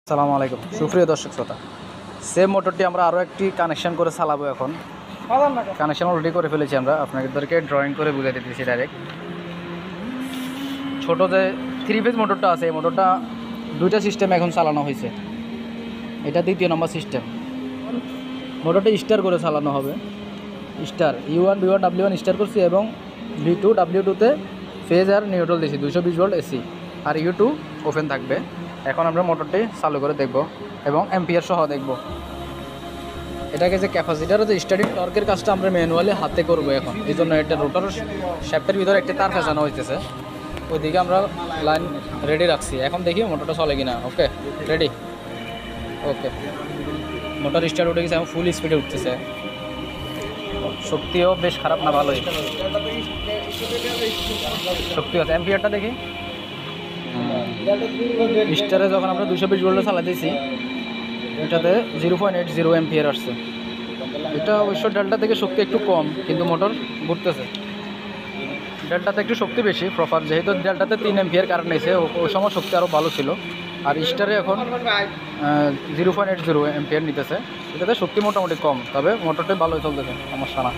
আসসালামু আলাইকুম সুপ্রিয় দর্শক শ্রোতা, সেম মোটরটি আমরা আরও একটি কানেকশন করে চালাবো। এখন কানেকশন অলরেডি করে ফেলেছি আমরা, আপনাদেরকে ড্রয়িং করে বুঝিয়ে দিতেছি ডাইরেক্ট। ছোট যে 3 ফেজ মোটরটা আছে, এই মোটরটা দুইটা সিস্টেম এখন চালানো হয়েছে। এটা দ্বিতীয় নম্বর সিস্টেম। মোটরটা স্টার করে চালানো হবে। Star U1 B1 W1 star করছি এবং V2 W2তে ফেজ আর নিউট্রাল দিয়েছি 220 ভোল্ট এসি, আর U2 ওপেন থাকবে। এখন আমরা মোটরটি চালু করে দেখব এবং এম্পিয়ার সহ দেখব। এটাকে যে ক্যাপাসিটার যে স্টার্টিং টর্কের কাজটা আমরা ম্যানুয়ালি হাতে করব এখন। এই জন্য এটা রোটার শ্যাফটের ভিতরে একটি তার ফেসানো হইতেছে, ওইদিকে আমরা লাইন রেডি রাখছি। এখন দেখি মোটরটা চলে কিনা। ওকে, রেডি। ওকে, মোটর স্টার্ট উঠে গেছে এবং ফুল স্পিডে উঠতেছে। শক্তিও বেশ খারাপ না, ভালোই শক্তি আছে। এম্পিয়ারটা দেখি। স্টারে যখন আমরা 220 ভোল্টে চালাতেছি, এটাতে 0.80 এম্পিয়ার আসছে। এটা অবশ্য ডেল্টা থেকে শক্তি একটু কম, কিন্তু মোটর ঘুরতেছে। ডেল্টাতে একটু শক্তি বেশি প্রপার, যেহেতু ডেল্টাতে 3 এম্পিয়ার কারেন্ট নিয়েছে, ওই সময় শক্তি আরও ভালো ছিল। আর স্টারে এখন 0.80 এম্পিয়ার নিতেছে, এটাতে শক্তি মোটামুটি কম, তবে মোটরটি ভালোই চলতেছে, সমস্যা না।